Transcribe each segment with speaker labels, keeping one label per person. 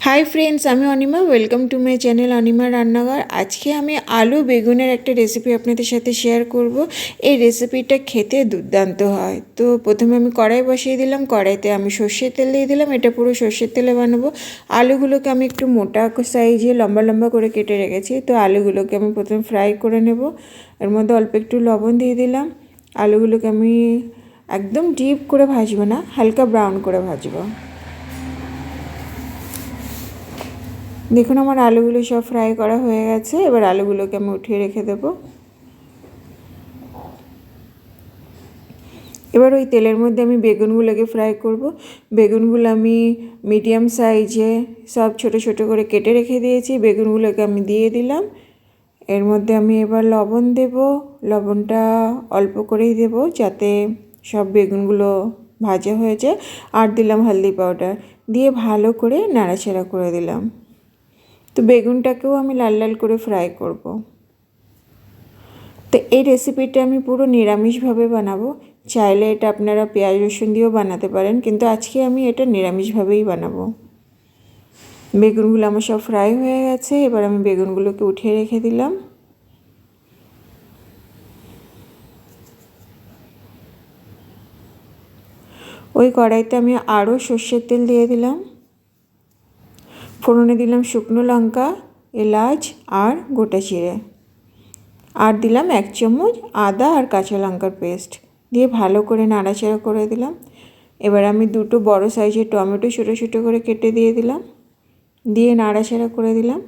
Speaker 1: Hi friends আমি Anima welcome to my channel Anima রান্নাঘর। আজকে আমি আলু বেগুনের একটা রেসিপি আপনাদের সাথে শেয়ার করব। এই রেসিপিটা খেতে দুর্দান্ত হয়। তো প্রথমে আমি কড়াই বসিয়ে দিলাম, কড়াইতে আমি সর্ষের তেল দিয়ে দিলাম, এটা পুরো সর্ষের তেলে বানাবো। আলুগুলোকে আমি একটু মোটা সাইজে লম্বা লম্বা করে কেটে রেখেছি। তো আলুগুলোকে আমি প্রথমে ফ্রাই করে নেব। এর মধ্যে অল্প একটু লবণ দিয়ে দিলাম। আলুগুলোকে আমি একদম ডিপ করে ভাজবো না, হালকা ব্রাউন করে ভাজবো। দেখুন আমার আলুগুলো সব ফ্রাই করা হয়ে গেছে। এবার আলুগুলোকে আমি উঠিয়ে রেখে দেব। এবার ওই তেলের মধ্যে আমি বেগুনগুলোকে ফ্রাই করব। বেগুনগুলো আমি মিডিয়াম সাইজে সব ছোট ছোট করে কেটে রেখে দিয়েছি। বেগুনগুলোকে আমি দিয়ে দিলাম। এর মধ্যে আমি এবার লবণ দেব। লবণটা অল্প করেই দেব যাতে সব বেগুনগুলো ভাজা হয়ে যায়। আর দিলাম হলদি পাউডার, দিয়ে ভালো করে নাড়াচাড়া করে দিলাম। তো বেগুনটাকেও আমি লাল লাল করে ফ্রাই করব। তো এই রেসিপিটা আমি পুরো নিরামিষভাবে বানাবো। চাইলে এটা আপনারা পেঁয়াজ রসুন দিয়েও বানাতে পারেন, কিন্তু আজকে আমি এটা নিরামিষভাবেই বানাবো। বেগুনগুলো আমার সব ফ্রাই হয়ে গেছে। এবার আমি বেগুনগুলোকে উঠিয়ে রেখে দিলাম। ওই কড়াইতে আমি আরও সর্ষের তেল দিয়ে দিলাম। ফোড়নে দিলাম শুকনো লঙ্কা, এলাচ আর গোটা জিরে, আর দিলাম 1 চামচ আদা আর কাঁচা লঙ্কার পেস্ট, দিয়ে ভালো করে নাড়াচাড়া করে দিলাম। এবার আমি দুটো বড় সাইজের টমেটো ছোটো ছোটো করে কেটে দিয়ে দিলাম, দিয়ে নাড়াচাড়া করে দিলাম।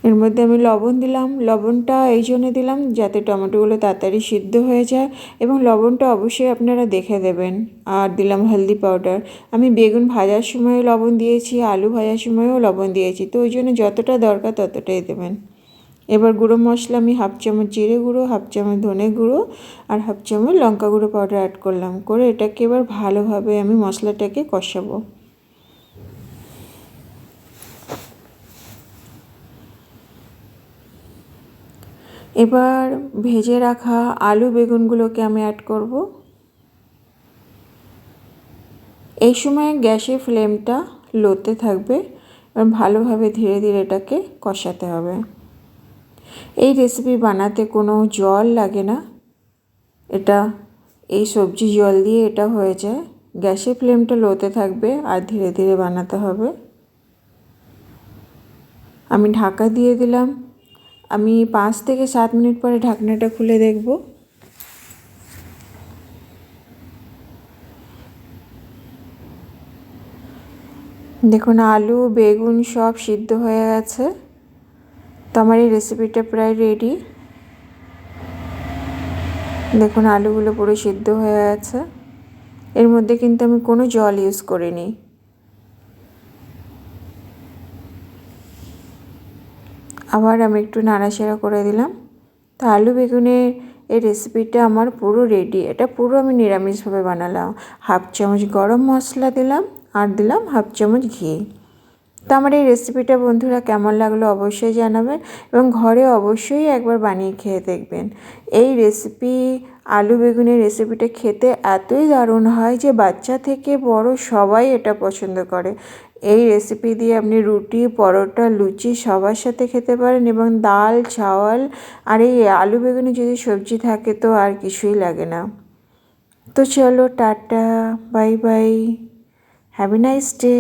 Speaker 1: এর মধ্যে আমি লবণ দিলাম। লবণটা এই জন্য দিলাম যাতে টমেটোগুলো তাড়াতাড়ি সিদ্ধ হয়ে যায়, এবং লবণটা অবশ্যই আপনারা দেখে দেবেন। আর দিলাম হলদি পাউডার। আমি বেগুন ভাজার সময় লবণ দিয়েছি, আলু ভাজার সময়ও লবণ দিয়েছি, তো ওই জন্য যতটা দরকার ততটাই দেবেন। এবার গুঁড়ো মশলা আমি 1/2 চামচ জিরে গুঁড়ো, 1/2 চামচ ধনে গুঁড়ো আর 1/2 চামচ লঙ্কা গুঁড়ো পাউডার অ্যাড করলাম। করে এটাকে এবার ভালোভাবে আমি মশলাটাকে কষাবো। এবার ভেজে রাখা আলু বেগুনগুলোকে আমি অ্যাড করব। এই সময় গ্যাসের ফ্লেমটা লোতে থাকবে এবং ভালোভাবে ধীরে ধীরে এটাকে কষাতে হবে। এই রেসিপি বানাতে কোনো জল লাগে না, এটা এই সবজি জল দিয়ে এটা হয়ে যায়। গ্যাসের ফ্লেমটা লোতে থাকবে আর ধীরে ধীরে বানাতে হবে। আমি ঢাকা দিয়ে দিলাম। আমি 5 থেকে 7 মিনিট পরে ঢাকনাটা খুলে দেখব। দেখুন আলু বেগুন সব সিদ্ধ হয়ে গেছে। তো আমার এই রেসিপিটা প্রায় রেডি। দেখুন আলুগুলো পুরো সিদ্ধ হয়ে গেছে। এর মধ্যে কিন্তু আমি কোনো জল ইউজ করিনি। আবার আমি একটু নাড়াচাড়া করে দিলাম। তো আলু বেগুনের এই রেসিপিটা আমার পুরো রেডি। এটা পুরো আমি নিরামিষভাবে বানালাম। 1/2 চামচ গরম মশলা দিলাম আর দিলাম 1/2 চামচ ঘি। তো আমার এই রেসিপিটা বন্ধুরা কেমন লাগলো অবশ্যই জানাবেন, এবং ঘরে অবশ্যই একবার বানিয়ে খেয়ে দেখবেন। এই রেসিপি আলু বেগুনের রেসিপিটা খেতে এতই দারুণ হয় যে বাচ্চা থেকে বড় সবাই এটা পছন্দ করে। এই রেসিপি দিয়ে আপনি রুটি পরোটা লুচি সবার সাথে খেতে পারেন, এবং ডাল চাওয়াল আর এই আলু বেগুনে যদি সবজি থাকে তো আর কিছুই লাগে না। তো চলো tata, bye bye, have a nice day.